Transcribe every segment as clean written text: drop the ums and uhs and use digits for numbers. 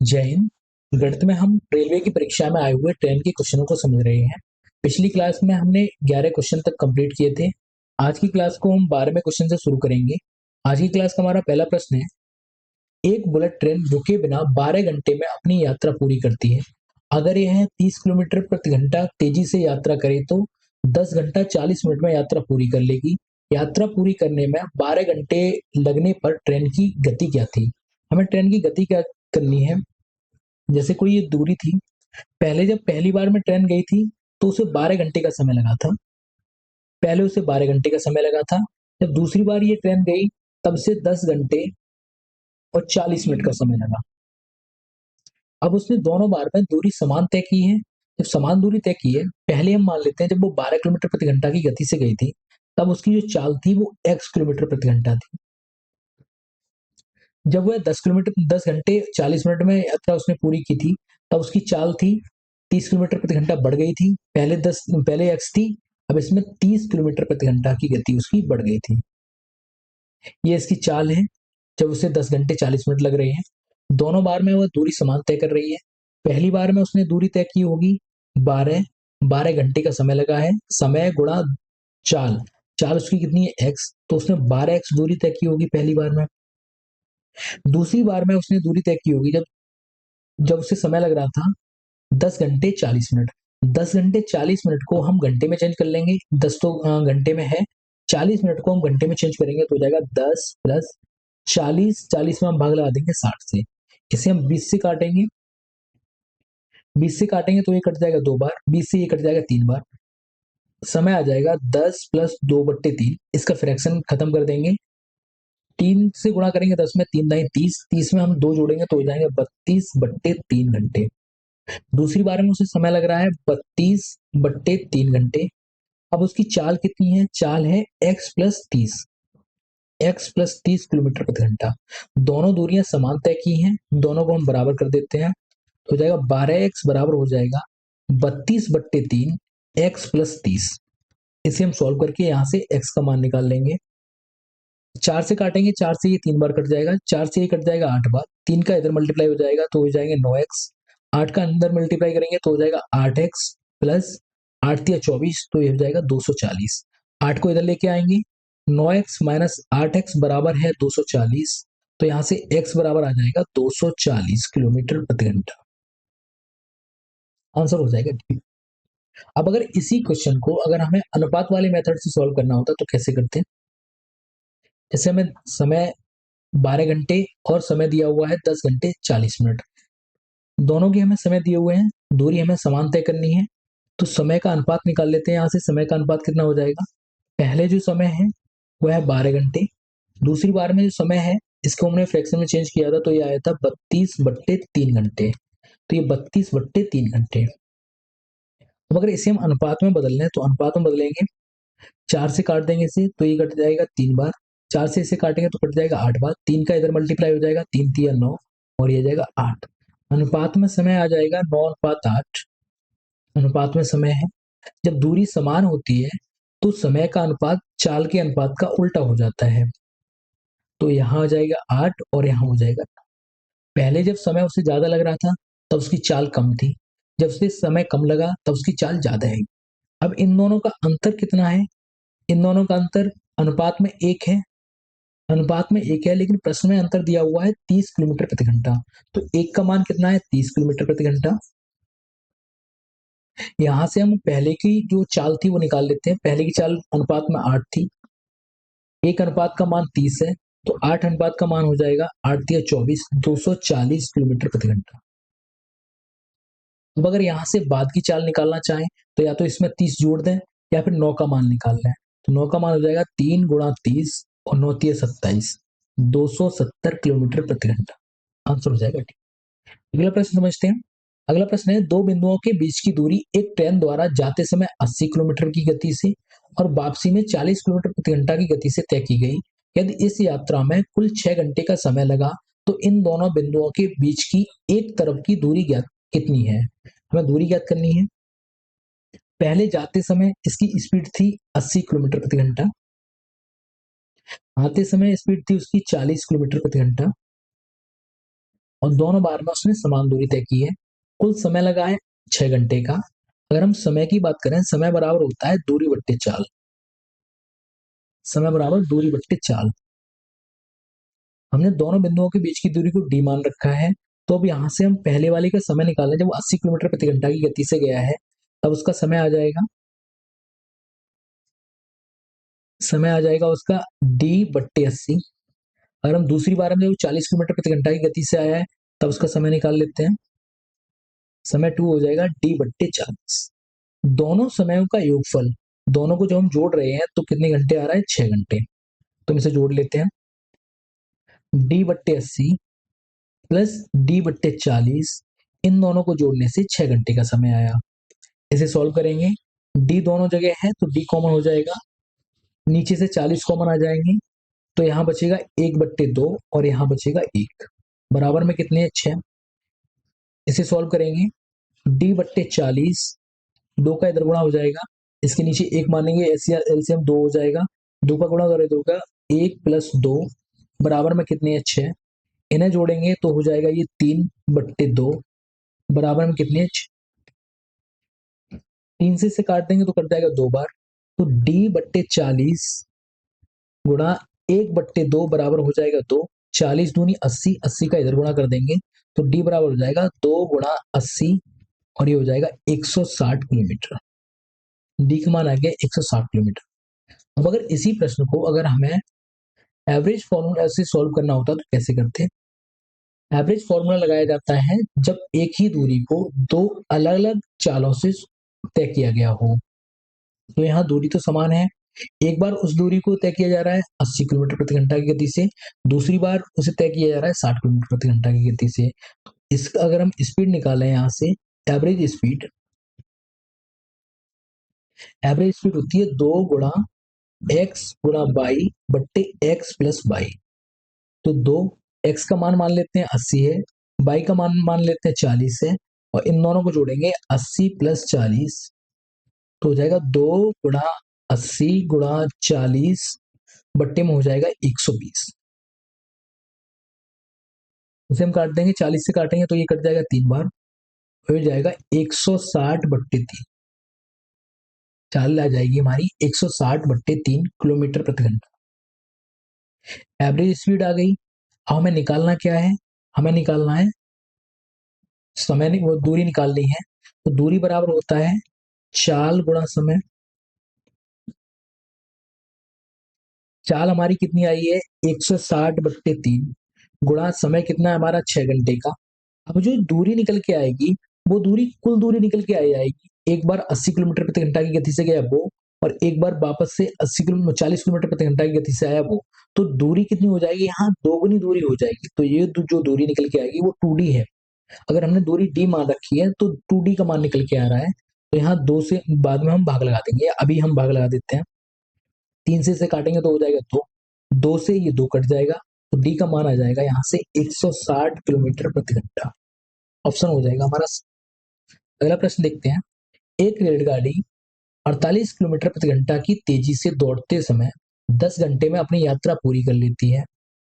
जय हिंद। गणित में हम रेलवे की परीक्षा में आए हुए ट्रेन के क्वेश्चनों को समझ रहे हैं। पिछली क्लास में हमने 11 क्वेश्चन तक कंप्लीट किए थे। आज की क्लास को हम 12वें क्वेश्चन से शुरू करेंगे। आज की क्लास का हमारा पहला प्रश्न है, एक बुलेट ट्रेन रुके बिना 12 घंटे में अपनी यात्रा पूरी करती है। अगर यह 30 किलोमीटर प्रति घंटा तेजी से यात्रा करे तो 10 घंटा 40 मिनट में यात्रा पूरी कर लेगी। यात्रा पूरी करने में 12 घंटे लगने पर ट्रेन की गति क्या थी? हमें ट्रेन की गति क्या करनी है। जैसे कोई ये दूरी थी, पहले जब पहली बार में ट्रेन गई थी तो उसे 12 घंटे का समय लगा था। पहले उसे 12 घंटे का समय लगा था। जब दूसरी बार ये ट्रेन गई तब से 10 घंटे और 40 मिनट का समय लगा। अब उसने दोनों बार में दूरी समान तय की है। जब समान दूरी तय की है, पहले हम मान लेते हैं जब वो 12 किलोमीटर प्रति घंटा की गति से गई थी, तब उसकी जो चाल थी वो x किलोमीटर प्रति घंटा थी। जब वह 10 घंटे 40 मिनट में यात्रा उसने पूरी की थी, तब उसकी चाल थी 30 किलोमीटर प्रति घंटा बढ़ गई थी। पहले x थी, अब इसमें 30 किलोमीटर प्रति घंटा की गति उसकी बढ़ गई थी। ये इसकी चाल है जब उसे 10 घंटे 40 मिनट लग रहे हैं। दोनों बार में वह दूरी समान तय कर रही है। पहली बार में उसने दूरी तय की होगी 12 12 घंटे का समय लगा है, समय गुणा चाल। चाल उसकी कितनी है x, तो उसने 12x दूरी तय की होगी पहली बार में। दूसरी बार में उसने दूरी तय की होगी जब जब उसे समय लग रहा था 10 घंटे 40 मिनट। 10 घंटे 40 मिनट को हम घंटे में चेंज कर लेंगे। 10 तो घंटे में है, 40 मिनट को हम घंटे में चेंज करेंगे तो हो जाएगा 10 प्लस 40। 40 में हम भाग लगा देंगे 60 से। इसे हम 20 से काटेंगे। 20 से काटेंगे तो ये कट जाएगा 2 बार, 20 से ये कट जाएगा 3 बार। समय आ जाएगा 10 प्लस 2/3। इसका फ्रैक्शन खत्म कर देंगे। 3 से गुणा करेंगे 10 में, 3 दाई 30। 30 में हम 2 जोड़ेंगे तो हो जाएंगे 32/3 घंटे। दूसरी बार में उसे समय लग रहा है 32/3 घंटे। अब उसकी चाल कितनी है? चाल है x प्लस 30 किलोमीटर प्रति घंटा। दोनों दूरियां समान तय की हैं, दोनों को हम बराबर कर देते हैं तो हो जाएगा 12x बराबर हो जाएगा 32/3 x+30। इसे हम सॉल्व करके यहाँ से x का मान निकाल लेंगे। 4 से काटेंगे, 4 से ये 3 बार कट जाएगा, 4 से ये कट जाएगा 8 बार। 3 का इधर मल्टीप्लाई हो जाएगा तो हो जाएंगे 9x। 8 का अंदर मल्टीप्लाई करेंगे तो हो जाएगा 8x प्लस 8×3 = 24, तो ये हो जाएगा 240। 8 को इधर लेके आएंगे, 9x माइनस 8x बराबर है 240। तो यहाँ से x बराबर आ जाएगा 240 किलोमीटर प्रति घंटा। आंसर हो जाएगा डी। अब अगर इसी क्वेश्चन को अगर हमें अनुपात वाले मेथड से सॉल्व करना होता तो कैसे करते हैं? जैसे हमें समय 12 घंटे और समय दिया हुआ है 10 घंटे 40 मिनट। दोनों के हमें समय दिए हुए हैं, दूरी हमें समान तय करनी है, तो समय का अनुपात निकाल लेते हैं। यहाँ से समय का अनुपात कितना हो जाएगा? पहले जो समय है वह है 12 घंटे। दूसरी बार में जो समय है इसको हमने फ्रैक्शन में चेंज किया था तो ये आया था 32/3 घंटे। तो ये 32/3 घंटे। अब अगर इसे हम अनुपात में बदल लें तो अनुपात में बदलेंगे, 4 से काट देंगे इसे तो ये कट जाएगा 3 बार। 4 से इसे काटेंगे तो कट जाएगा 8 बार। 3 का इधर मल्टीप्लाई हो जाएगा, 3×3 = 9 और ये जाएगा 8। अनुपात में समय आ जाएगा 9:8। अनुपात में समय है। जब दूरी समान होती है तो समय का अनुपात चाल के अनुपात का उल्टा हो जाता है। तो यहाँ आ जाएगा 8 और यहाँ हो जाएगा 9। पहले जब समय उससे ज्यादा लग रहा था तब उसकी चाल कम थी, जब उससे समय कम लगा तब उसकी चाल ज्यादा है। अब इन दोनों का अंतर कितना है? इन दोनों का अंतर अनुपात में 1 है। अनुपात में 1 है लेकिन प्रश्न में अंतर दिया हुआ है 30 किलोमीटर प्रति घंटा। तो 1 का मान कितना है? 30 किलोमीटर प्रति घंटा। यहाँ से हम पहले की जो चाल थी वो निकाल लेते हैं। पहले की चाल अनुपात में 8 थी, 1 अनुपात का मान 30 है, तो 8 अनुपात का मान हो जाएगा 8×3 = 24, 240 किलोमीटर प्रति घंटा। अब अगर यहाँ से बाद की चाल निकालना चाहें तो या तो इसमें 30 जोड़ दें या फिर 9 का मान निकाल लें। तो 9 का मान हो जाएगा 3 × 30 और 9×3 = 27, 270 किलोमीटर प्रति घंटा। आंसर हो जाएगा डी। अगला प्रश्न समझते हैं। अगला प्रश्न है, दो बिंदुओं के बीच की दूरी एक ट्रेन द्वारा जाते समय 80 किलोमीटर की गति से और वापसी में 40 किलोमीटर प्रति घंटा की गति से तय की गई। यदि इस यात्रा में कुल 6 घंटे का समय लगा तो इन दोनों बिंदुओं के बीच की एक तरफ की दूरी ज्ञात कितनी है? हमें दूरी ज्ञात करनी है। पहले जाते समय इसकी स्पीड थी 80 किलोमीटर प्रति घंटा, आते समय स्पीड थी उसकी 40 किलोमीटर प्रति घंटा। और दोनों बार में उसने समान दूरी तय की है। कुल समय लगा है 6 घंटे का। अगर हम समय की बात करें, समय बराबर होता है दूरी बट्टे चाल। समय बराबर दूरी बट्टे चाल। हमने दोनों बिंदुओं के बीच की दूरी को डी मान रखा है। तो अब यहां से हम पहले वाले का समय निकालें। जब वो 80 किलोमीटर प्रति घंटा की गति से गया है, तब उसका समय आ जाएगा, उसका डी बट्टे 80। अगर हम दूसरी बार में, जब 40 किलोमीटर प्रति घंटा की गति से आया है, तब उसका समय निकाल लेते हैं। समय टू हो जाएगा डी बट्टे 40। दोनों समयों का योगफल, दोनों को जो हम जोड़ रहे हैं, तो कितने घंटे आ रहा है? 6 घंटे। तो हम इसे जोड़ लेते हैं। डी बट्टे 80 प्लस डी बट्टे 40, इन दोनों को जोड़ने से 6 घंटे का समय आया। इसे सॉल्व करेंगे। डी दोनों जगह है तो डी कॉमन हो जाएगा, नीचे से 40 कॉमन आ जाएंगे, तो यहां बचेगा 1/2 और यहां बचेगा 1, बराबर में कितने? 6। इसे सॉल्व करेंगे। डी बट्टे 40, 2 का इधर गुणा हो जाएगा, इसके नीचे 1 मानेंगे, एलसीएम 2 हो जाएगा। 2 का गुणा करें, 2 का 1 + 2, बराबर में कितने है? 6। इन्हें जोड़ेंगे तो हो जाएगा ये 3/2, बराबर में कितने? 3 से इसे काट देंगे तो कट जाएगा 2 बार। तो डी बट्टे 40 गुणा 1/2 बराबर हो जाएगा 2। 40 दूनी 80, 80 का इधर गुणा कर देंगे तो डी बराबर हो जाएगा 2 गुणा 80, और ये हो जाएगा 160 किलोमीटर। डी का मान आ गया 160 किलोमीटर। अब अगर इसी प्रश्न को अगर हमें एवरेज फॉर्मूला से सॉल्व करना होता तो कैसे करते? एवरेज फॉर्मूला लगाया जाता है जब एक ही दूरी को दो अलग अलग चालों से तय किया गया हो। तो यहाँ दूरी तो समान है। एक बार उस दूरी को तय किया जा रहा है 80 किलोमीटर प्रति घंटा की गति से, दूसरी बार उसे तय किया जा रहा है 60 किलोमीटर प्रति घंटा की गति से। इसका अगर हम स्पीड निकालें यहाँ से, एवरेज स्पीड, होती है 2 गुणा एक्स गुणा बाई बट्टे एक्स प्लस बाई। तो 2, एक्स का मान मान लेते हैं 80 है, बाई का मान मान लेते हैं 40 है, और इन दोनों को जोड़ेंगे 80 + 40, तो हो जाएगा 2 गुणा 80 गुणा 40 बट्टे में हो जाएगा 120। इसे हम काट देंगे, 40 से काटेंगे तो ये कट जाएगा 3 बार, हो जाएगा 160/3। चाल आ जाएगी हमारी 160/3 किलोमीटर प्रति घंटा। एवरेज स्पीड आ गई। अब हमें निकालना क्या है? हमें निकालना है समय, वो दूरी निकालनी है। तो दूरी बराबर होता है चाल गुणा समय। चाल हमारी कितनी आई है? 160/3 गुणा समय कितना है हमारा? 6 घंटे का। अब जो दूरी निकल के आएगी, वो दूरी कुल दूरी निकल के आ जाएगी। एक बार 80 किलोमीटर प्रति घंटा की गति से गया वो, और एक बार वापस से 40 किलोमीटर प्रति घंटा की गति से आया वो। तो दूरी कितनी हो जाएगी? यहाँ दोगुनी दूरी हो जाएगी। तो ये जो दूरी निकल के आएगी वो 2D है। अगर हमने दूरी डी मान रखी है तो 2D का मान निकल के आ रहा है। तो यहाँ 2 से बाद में हम भाग लगा देंगे, अभी हम भाग लगा देते हैं। 3 से इसे काटेंगे तो हो जाएगा 2, 2 से ये 2 कट जाएगा, तो डी का मान आ जाएगा यहाँ से 160 किलोमीटर प्रति घंटा। ऑप्शन हो जाएगा हमारा। अगला प्रश्न देखते हैं। एक रेलगाड़ी 48 किलोमीटर प्रति घंटा की तेजी से दौड़ते समय 10 घंटे में अपनी यात्रा पूरी कर लेती है।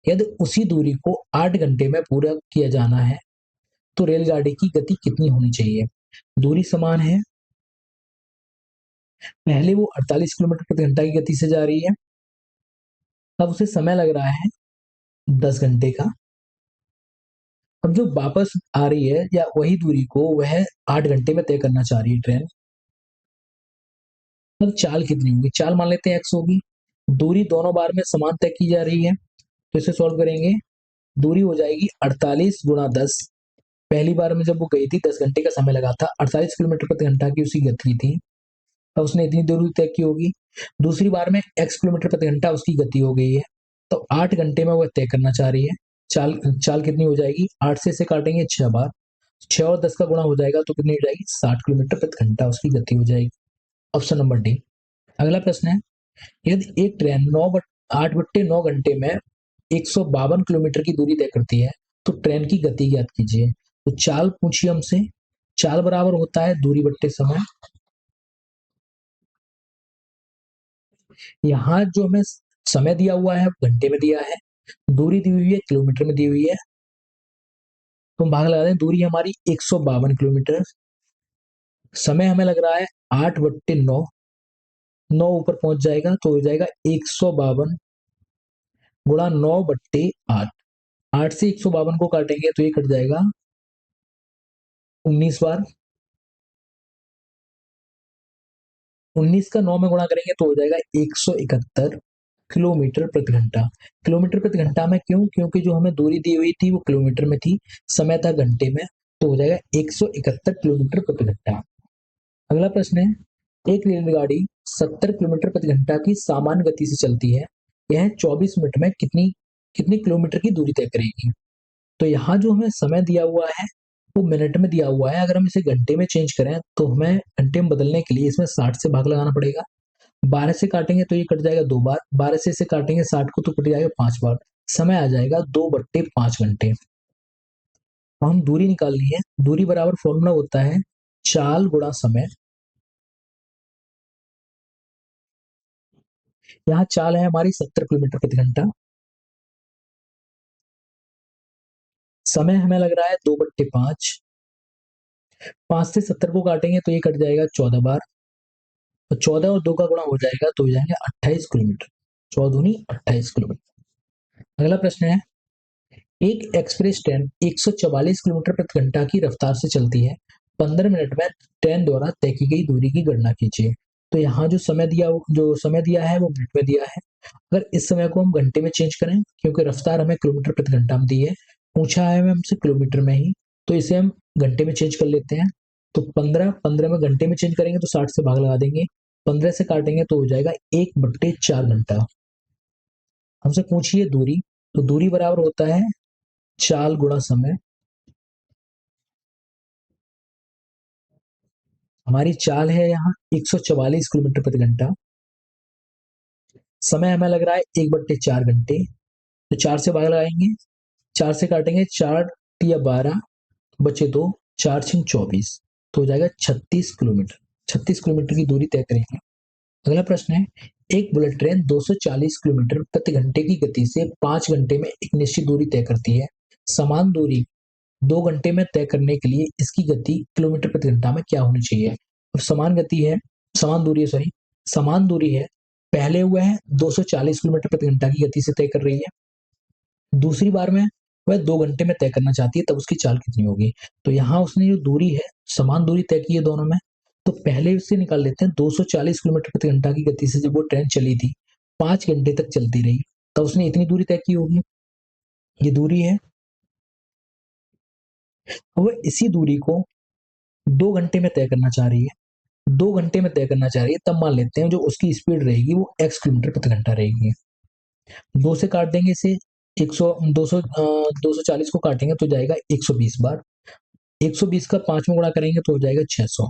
यदि उसी दूरी को 8 घंटे में पूरा किया जाना है, तो रेलगाड़ी की गति कितनी होनी चाहिए? दूरी समान है, पहले वो 48 किलोमीटर प्रति घंटा की गति से जा रही है, अब उसे समय लग रहा है 10 घंटे का। अब जो वापस आ रही है, या वही दूरी को वह 8 घंटे में तय करना चाह रही है ट्रेन। अब चाल कितनी होगी? चाल मान लेते हैं x होगी। दूरी दोनों बार में समान तय की जा रही है, तो इसे सॉल्व करेंगे। दूरी हो जाएगी 48 गुणा 10। पहली बार में जब वो गई थी 10 घंटे का समय लगा था, 48 किलोमीटर प्रति घंटा की उसकी गति थी, तो उसने इतनी दूरी तय की होगी। दूसरी बार में x किलोमीटर प्रति घंटा उसकी गति हो गई है, तो 8 घंटे में वह तय करना चाह रही है। चाल चाल कितनी हो जाएगी? 8 से इसे काटेंगे 6 बार, 6 और 10 का गुणा हो जाएगा तो कितनी हो जाएगी? 60 किलोमीटर प्रति घंटा उसकी गति हो जाएगी। Option number D. अगला प्रश्न है, यदि एक ट्रेन 8/9 घंटे में 152 किलोमीटर की दूरी तय करती है, तो ट्रेन की गति ज्ञात कीजिए। तो चाल पूछिए हमसे। चाल बराबर होता है दूरी बट्टे समय। यहाँ जो हमें समय दिया हुआ है घंटे में दिया है, दूरी दी हुई है किलोमीटर में दी हुई है। तो हम भाग लगा दें, दूरी हमारी 152 किलोमीटर, समय हमें लग रहा है 8/9, 9 ऊपर पहुंच जाएगा तो हो जाएगा 152 गुणा 9/8। 8 से 152 को काटेंगे तो ये कट जाएगा 19 बार। 19 का 9 में गुणा करेंगे तो हो जाएगा 171 किलोमीटर प्रति घंटा। किलोमीटर प्रति घंटा में क्यों? क्योंकि जो हमें दूरी दी हुई थी वो किलोमीटर में थी, समय था घंटे में, तो हो जाएगा 171 किलोमीटर प्रति घंटा। अगला प्रश्न है, एक रेलगाड़ी 70 किलोमीटर प्रति घंटा की सामान्य गति से चलती है, यह 24 मिनट में कितनी कितनी किलोमीटर की दूरी तय करेगी? तो यहाँ जो हमें समय दिया हुआ है वो मिनट में दिया हुआ है, अगर हम इसे घंटे में चेंज करें तो हमें घंटे में बदलने के लिए इसमें 60 से भाग लगाना पड़ेगा। 12 से काटेंगे तो ये कट जाएगा 2 बार, 12 से इसे काटेंगे 60 को तो कट जाएगा 5 बार, समय आ जाएगा 2/5 घंटे। अब हम दूरी निकालनी है, दूरी बराबर फॉर्मूला होता है चाल गुणा समय। यहाँ चाल है हमारी 70 किलोमीटर प्रति घंटा, समय हमें लग रहा है 2/5, 5 से 70 को काटेंगे तो ये कट जाएगा 14 बार, तो 14 और 2 का गुणा हो जाएगा तो हो जाएंगे 28 किलोमीटर, 14×2 = 28 किलोमीटर। अगला प्रश्न है, एक एक्सप्रेस ट्रेन 144 किलोमीटर प्रति घंटा की रफ्तार से चलती है, 15 मिनट में ट्रेन द्वारा तय की गई दूरी की गणना कीजिए। तो यहाँ जो समय दिया है वो मिनट में दिया है, अगर इस समय को हम घंटे में चेंज करें, क्योंकि रफ्तार हमें किलोमीटर प्रति घंटा में दी है, पूछा है हमें हमसे किलोमीटर में ही, तो इसे हम घंटे में चेंज कर लेते हैं। तो 15 में घंटे में चेंज करेंगे तो 60 से भाग लगा देंगे, 15 से काटेंगे तो हो जाएगा 1/4 घंटा। हमसे पूछिए दूरी, तो दूरी बराबर होता है चाल गुणा समय। हमारी चाल है यहाँ 144 किलोमीटर प्रति घंटा, समय हमें लग रहा है 1/4 घंटे, तो 4 से भाग लगाएंगे, 4 से काटेंगे, 4×3 = 12, बचे 2, 4×6 = 24, तो हो जाएगा 36 किलोमीटर। 36 किलोमीटर की दूरी तय करेंगे। अगला प्रश्न है, एक बुलेट ट्रेन 240 किलोमीटर प्रति घंटे की गति से 5 घंटे में एक निश्चित दूरी तय करती है, समान दूरी 2 घंटे में तय करने के लिए इसकी गति किलोमीटर प्रति घंटा में क्या होनी चाहिए? अब समान दूरी है, सॉरी, समान दूरी है, पहले हुआ है 240 किलोमीटर प्रति घंटा की गति से तय कर रही है, दूसरी बार में वह 2 घंटे में तय करना चाहती है, तब उसकी चाल कितनी होगी? तो यहाँ उसने जो दूरी है, समान दूरी तय की है दोनों में, तो पहले उससे निकाल लेते हैं। 240 किलोमीटर प्रति घंटा की गति से जब वो ट्रेन चली थी, 5 घंटे तक चलती रही, तब उसने इतनी दूरी तय की होगी, ये दूरी है। वो इसी दूरी को 2 घंटे में तय करना चाह रही है, 2 घंटे में तय करना चाह रही है, तब मान लेते हैं जो उसकी स्पीड रहेगी वो x किलोमीटर प्रति घंटा रहेगी। 2 से काट देंगे इसे, 240 को काटेंगे तो जाएगा 120 बार, 120 का 5 में गुणा करेंगे तो हो जाएगा 600।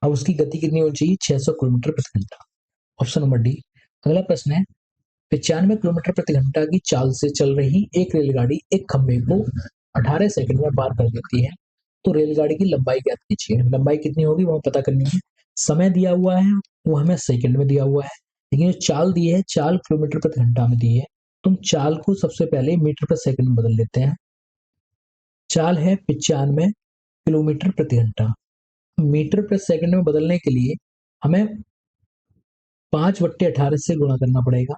अब उसकी गति कितनी होनी चाहिए? 600 किलोमीटर प्रति घंटा। Option number D. अगला प्रश्न है, 95 किलोमीटर प्रति घंटा की चाल से चल रही एक रेलगाड़ी एक खंभे को 18 सेकंड में पार कर देती है, तो रेलगाड़ी की लंबाई ज्ञात कीजिए। लंबाई कितनी होगी वो पता करनी है। समय दिया हुआ है वो हमें सेकंड में दिया हुआ है, लेकिन जो चाल दी है, चाल किलोमीटर प्रति घंटा में दी है, तुम चाल को सबसे पहले मीटर प्रति सेकंड में बदल लेते हैं। चाल है 95 किलोमीटर प्रति घंटा, मीटर प्रति सेकंड में बदलने के लिए हमें 5/18 से गुणा करना पड़ेगा।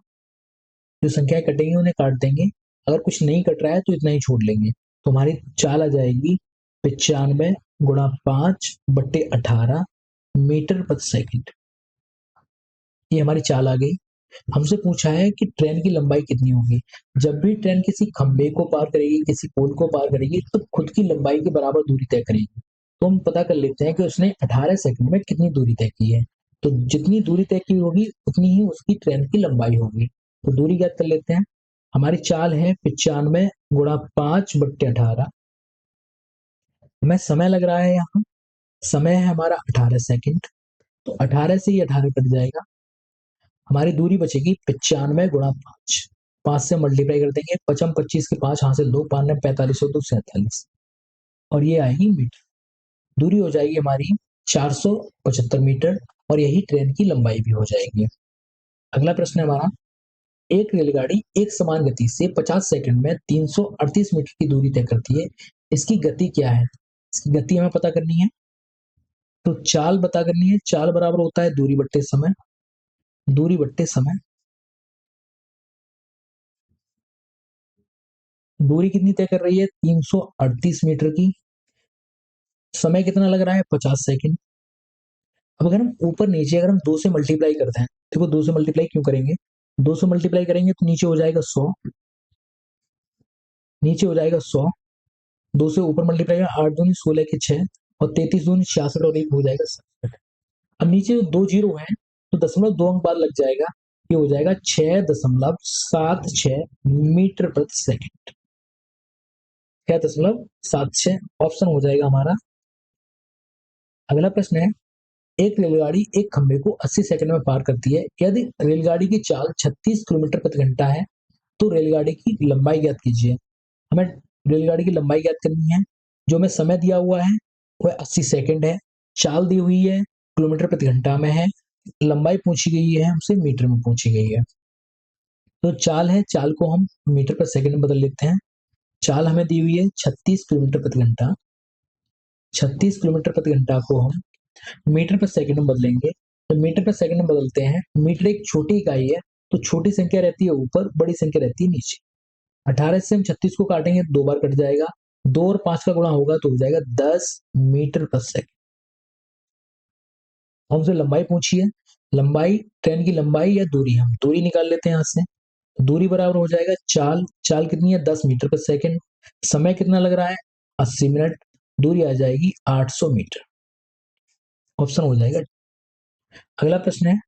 जो संख्याएं कटेंगी उन्हें काट देंगे, अगर कुछ नहीं कट रहा है तो इतना ही छोड़ लेंगे, तो हमारी चाल आ जाएगी 95 × 5/18 मीटर प्रति सेकंड। ये हमारी चाल आ गई। हमसे पूछा है कि ट्रेन की लंबाई कितनी होगी। जब भी ट्रेन किसी खंबे को पार करेगी, किसी पोल को पार करेगी, तो खुद की लंबाई के बराबर दूरी तय करेगी। तो हम पता कर लेते हैं कि उसने 18 सेकंड में कितनी दूरी तय की है, तो जितनी दूरी तय की होगी उतनी ही उसकी ट्रेन की लंबाई होगी। तो दूरी ज्ञात कर लेते हैं। हमारी चाल है 95 × 5/18, हमें समय लग रहा है, यहाँ समय है हमारा 18 सेकंड, तो 18 से ही 18 कट जाएगा, हमारी दूरी बचेगी 95 × 5। 5 से मल्टीप्लाई कर देंगे, 25 के 5 हासिल 2, 5 ने 45 और 2 47, और ये आएगी मीटर। दूरी हो जाएगी हमारी 475 मीटर, और यही ट्रेन की लंबाई भी हो जाएगी। अगला प्रश्न है हमारा, एक रेलगाड़ी एक समान गति से 50 सेकंड में 338 मीटर की दूरी तय करती है। इसकी गति क्या है? इसकी गति हमें पता करनी है। तो चाल पता करनी है। चाल बराबर होता है दूरी बट्टे समय। दूरी बट्टे समय। दूरी कितनी तय कर रही है? 338 मीटर की। समय कितना लग रहा है? 50 सेकंड। अब अगर हम ऊपर नीचे अगर हम 2 से मल्टीप्लाई करते हैं, देखो 2 से मल्टीप्लाई क्यों करेंगे? 2 से मल्टीप्लाई करेंगे तो नीचे हो जाएगा 100, नीचे हो जाएगा 100। 2 से ऊपर मल्टीप्लाई करें, 8 दूनी 16 के 6 और 33 दूनी 66 और 1 हो जाएगा 67। अब नीचे जो 2 जीरो है तो दशमलव 2 अंक बाद लग जाएगा, ये हो जाएगा 6.76 मीटर प्रति सेकंड। 6.76 ऑप्शन हो जाएगा हमारा। अगला प्रश्न है, एक रेलगाड़ी एक खंभे को 80 सेकंड में पार करती है। यदि रेलगाड़ी की चाल 36 किलोमीटर प्रति घंटा है तो रेलगाड़ी की लंबाई ज्ञात कीजिए। हमें रेलगाड़ी की लंबाई ज्ञात करनी है। जो हमें समय दिया हुआ है वह 80 सेकंड है। चाल दी हुई है किलोमीटर प्रति घंटा में है। लंबाई पूछी गई है हमसे मीटर में पूछी गई है। तो चाल है, चाल को हम मीटर पर सेकंड में बदल लेते हैं। चाल हमें दी हुई है 36 किलोमीटर प्रति घंटा। 36 किलोमीटर प्रति घंटा को हम मीटर पर सेकंड में बदलेंगे। तो मीटर पर सेकंड में बदलते हैं। मीटर एक छोटी इकाई है तो छोटी संख्या रहती है ऊपर, बड़ी संख्या रहती है नीचे। 18 से हम 36 को काटेंगे तो 2 बार कट जाएगा। 2 और 5 का गुणा होगा तो हो जाएगा 10 मीटर पर सेकंड। हमसे लंबाई पूछी है। लंबाई, ट्रेन की लंबाई या दूरी, हम दूरी निकाल लेते हैं यहाँ से। दूरी बराबर हो जाएगा चाल। चाल कितनी है? 10 मीटर पर सेकंड। समय कितना लग रहा है? 80 मिनट। दूरी आ जाएगी 800 मीटर। ऑप्शन हो जाएगा। अगला प्रश्न है,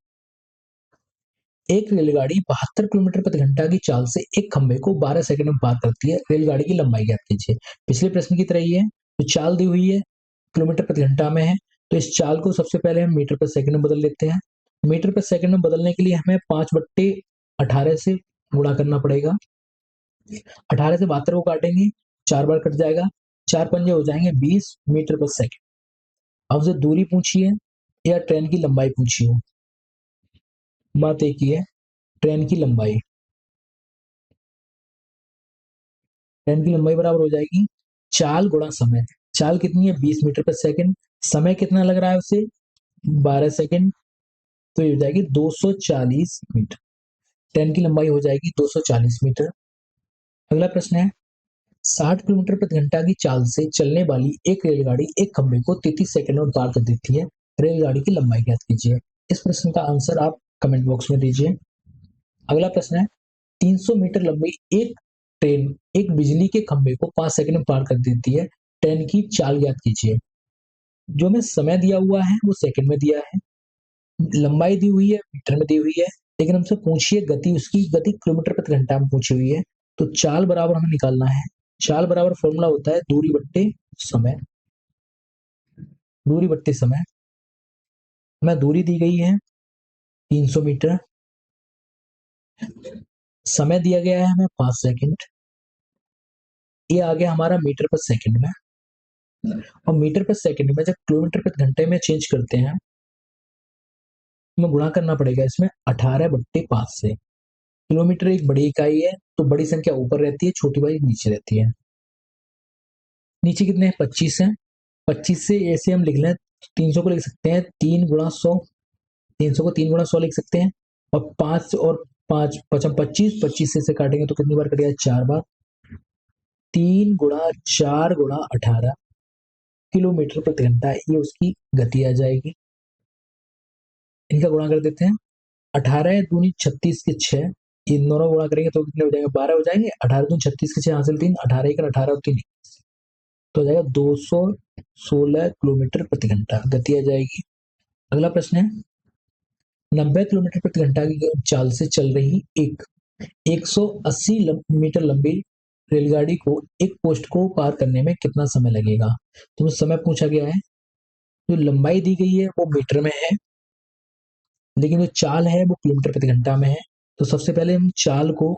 एक रेलगाड़ी 72 किलोमीटर प्रति घंटा की चाल से एक खंभे को 12 सेकंड में पार करती है। रेलगाड़ी की लंबाई ज्ञात कीजिए। पिछले प्रश्न की तरह ही है। तो चाल दी हुई है किलोमीटर प्रति घंटा में है, तो इस चाल को सबसे पहले हम मीटर पर सेकंड में बदल लेते हैं। मीटर पर सेकंड में बदलने के लिए हमें 5/18 से गुणा करना पड़ेगा। 18 से 72 को काटेंगे, 4 बार कट जाएगा। 4 पंजे हो जाएंगे 20 मीटर पर सेकंड। अब से दूरी पूछी है या ट्रेन की लंबाई पूछी हो? बात एक ही है, ट्रेन की लंबाई। ट्रेन की लंबाई बराबर हो जाएगी चाल गुणा समय। चाल कितनी है? 20 मीटर पर सेकंड। समय कितना लग रहा है उसे? 12 सेकंड। तो ये हो जाएगी 240 मीटर। ट्रेन की लंबाई हो जाएगी 240 मीटर। अगला प्रश्न है, 60 किलोमीटर प्रति घंटा की चाल से चलने वाली एक रेलगाड़ी एक खंभे को 33 सेकंड में पार कर देती है। रेलगाड़ी की लंबाई ज्ञात कीजिए। इस प्रश्न का आंसर आप कमेंट बॉक्स में दीजिए। अगला प्रश्न है, 300 मीटर लंबी एक ट्रेन एक बिजली के खंभे को 5 सेकंड में पार कर देती है। ट्रेन की चाल ज्ञात कीजिए। जो हमें समय दिया हुआ है वो सेकंड में दिया है। लंबाई दी हुई है मीटर में दी हुई है, लेकिन हमसे पूछिए गति, उसकी गति किलोमीटर प्रति घंटा में पूछी हुई है। तो चाल बराबर हमें निकालना है। चाल बराबर फॉर्मूला होता है दूरी बट्टे समय। दूरी बट्टे समय। हमें दूरी दी गई है 300 मीटर। समय दिया गया है हमें 5 सेकंड। ये आ गया हमारा मीटर पर सेकंड में। और मीटर पर सेकंड में जब किलोमीटर प्रति घंटे में चेंज करते हैं, हमें गुणा करना पड़ेगा इसमें 18/5 से। किलोमीटर एक बड़ी इकाई है तो बड़ी संख्या ऊपर रहती है, छोटी वाली नीचे रहती है। नीचे कितने हैं? 25 है। 25 से ऐसे हम लिख लें, 300 को लिख सकते हैं 3 गुणा 100। 300 को 3 गुणा 100 लिख सकते हैं। और 5 और 5 पचम 25, 25 से काटेंगे तो कितनी बार कटेगा? 4 बार। 3 गुणा 4 गुणा 18 किलोमीटर प्रति घंटा, ये उसकी गति आ जाएगी। इनका गुणा कर देते हैं। 18 दूनी 36 के 6, इन दोनों गुणा करेंगे तो कितने हो जाएंगे? 12 हो जाएंगे। 18 दूनी 36 के 6 हासिल 3, 18 एक 18 और 3 तो हो जाएगा 216 किलोमीटर प्रति घंटा गति आ जाएगी। अगला प्रश्न है, 90 किलोमीटर प्रति घंटा की चाल से चल रही एक 180 मीटर लंबी रेलगाड़ी को एक पोस्ट को पार करने में कितना समय लगेगा? तो समय पूछा गया है। जो लंबाई दी गई है वो मीटर में है, लेकिन जो चाल है वो किलोमीटर प्रति घंटा में है। तो सबसे पहले हम चाल को,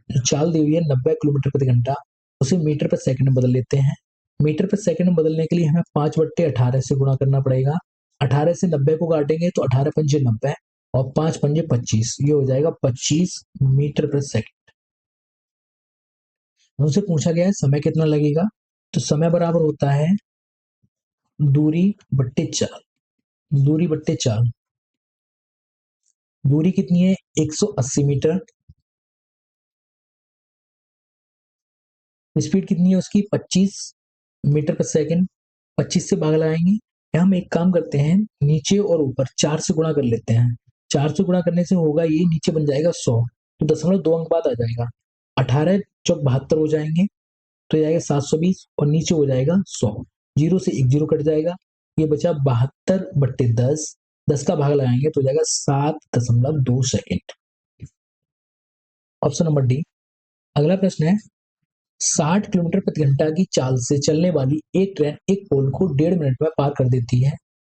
जो चाल दी हुई है 90 किलोमीटर प्रति घंटा, उसे मीटर पर सेकंड में बदल लेते हैं। मीटर पर सेकंड में बदलने के लिए हमें 5/18 से गुणा करना पड़ेगा। 18 से 90 को काटेंगे तो 18 पंजे 90 और 5 पंजे 25, ये हो जाएगा 25 मीटर पर सेकंड। हमसे पूछा गया है समय कितना लगेगा, तो समय बराबर होता है दूरी बट्टे चाल। दूरी बट्टे चाल, दूरी कितनी है 180 मीटर, स्पीड कितनी है उसकी 25 मीटर पर सेकंड। 25 से भाग लगाएंगे, या हम एक काम करते हैं, नीचे और ऊपर 4 से गुणा कर लेते हैं। 4 से गुणा करने से होगा ये, नीचे बन जाएगा 100, तो 0.2 अंक बाद आ जाएगा। 18 चौक 72 हो जाएंगे, तो जाएगा 720, और नीचे हो जाएगा 100। जीरो से एक जीरो कट जाएगा, ये बचा 72/10। 10 का भाग लगाएंगे तो हो जाएगा 7.2 सेकेंड। Option number D. अगला प्रश्न है, 60 किलोमीटर प्रति घंटा की चाल से चलने वाली एक ट्रेन एक पोल को 1.5 मिनट में पार कर देती है।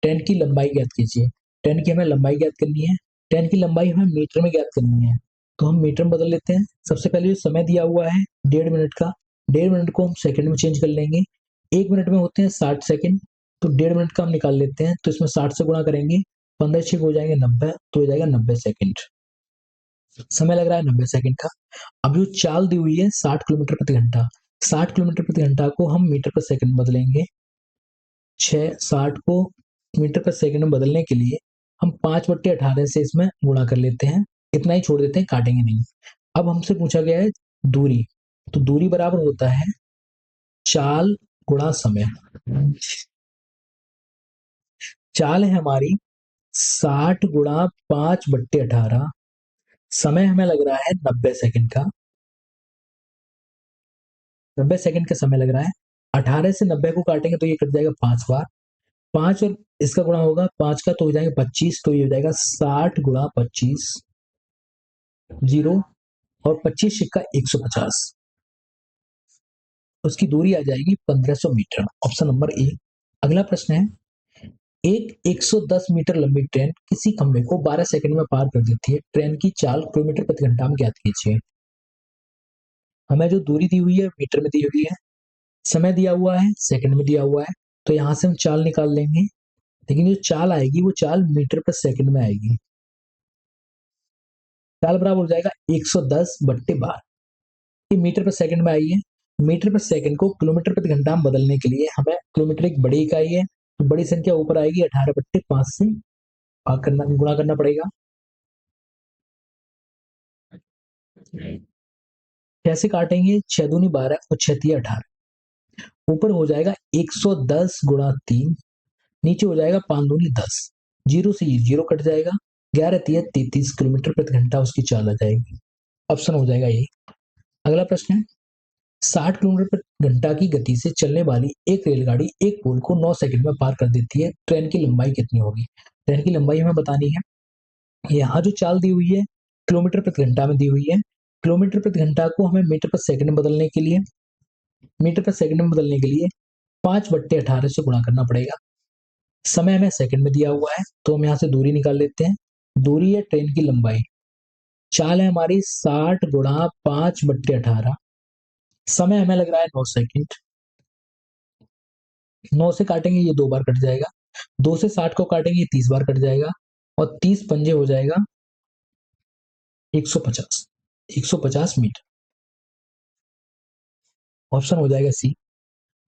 ट्रेन की लंबाई ज्ञात कीजिए। ट्रेन की हमें लंबाई ज्ञात करनी है। ट्रेन की लंबाई हमें मीटर में ज्ञात करनी है, तो हम मीटर में बदल लेते हैं। सबसे पहले जो समय दिया हुआ है 1.5 मिनट का, 1.5 मिनट को हम सेकंड में चेंज कर लेंगे। 1 मिनट में होते हैं 60 सेकंड, तो 1.5 मिनट का हम निकाल लेते हैं, तो इसमें 60 से गुणा करेंगे, 15 छः हो जाएंगे 90, तो हो जाएगा 90 सेकंड। समय लग रहा है 90 सेकंड का। अब जो चाल दी हुई है 60 किलोमीटर प्रति घंटा, 60 किलोमीटर प्रति घंटा को हम मीटर पर सेकंड बदलेंगे। 60 को मीटर पर सेकंड में बदलने के लिए हम 5/18 से इसमें गुणा कर लेते हैं, इतना ही छोड़ देते हैं, काटेंगे नहीं। अब हमसे पूछा गया है दूरी, तो दूरी बराबर होता है चाल गुणा समय। चाल है हमारी 60 गुणा 5/18, समय हमें लग रहा है 90 सेकंड का। 90 सेकंड का समय लग रहा है। 18 से 90 को काटेंगे तो ये कट जाएगा 5 बार, 5 और इसका गुणा होगा 5 का, तो हो जाएगा 25, तो ये हो जाएगा 60 गुणा 25, जीरो, और 25 सिक्का 150, उसकी दूरी आ जाएगी 1500 मीटर। Option number A. अगला प्रश्न है, एक 110 मीटर लंबी ट्रेन किसी खंभे को 12 सेकंड में पार कर देती है। ट्रेन की चाल किलोमीटर प्रति घंटा में ज्ञात कीजिए। हमें जो दूरी दी हुई है मीटर में दी हुई है, समय दिया हुआ है सेकंड में दिया हुआ है, तो यहां से हम चाल निकाल लेंगे, लेकिन जो चाल आएगी वो चाल मीटर पर सेकंड में आएगी। चाल बराबर हो जाएगा 110/12, ये मीटर पर सेकंड में आई है। मीटर पर सेकंड को किलोमीटर प्रति घंटा में बदलने के लिए हमें, किलोमीटर एक बड़ी इकाई है, तो बड़ी संख्या ऊपर आएगी, 18/5 से भाग करना, गुणा करना पड़ेगा। कैसे काटेंगे, 6 दूनी 12 और 6 तिया 18, ऊपर हो जाएगा 110 गुणा 3, नीचे हो जाएगा 5 दूनी 10, जीरो से ये जीरो कट जाएगा, 11 तिया 33 किलोमीटर प्रति घंटा उसकी चाल आ जाएगी। ऑप्शन हो जाएगा ये। अगला प्रश्न है, 60 किलोमीटर प्रति घंटा की गति से चलने वाली एक रेलगाड़ी एक पोल को 9 सेकंड में पार कर देती है। ट्रेन की लंबाई कितनी होगी। ट्रेन की लंबाई हमें बतानी है। यहाँ जो चाल दी हुई है किलोमीटर प्रति घंटा में दी हुई है, किलोमीटर प्रति घंटा को हमें मीटर पर सेकंड में बदलने के लिए, मीटर पर सेकंड में बदलने के लिए 5/18 से गुणा करना पड़ेगा। समय हमें सेकंड में दिया हुआ है, तो हम यहाँ से दूरी निकाल लेते हैं। दूरी है ट्रेन की लंबाई, चाल है हमारी 60 गुणा 5/18, समय हमें लग रहा है 9 सेकंड। 9 से काटेंगे ये 2 बार कट जाएगा, 2 से 60 को काटेंगे ये 30 बार कट जाएगा, और 30 पंजे हो जाएगा 150, 150 मीटर। ऑप्शन हो जाएगा सी।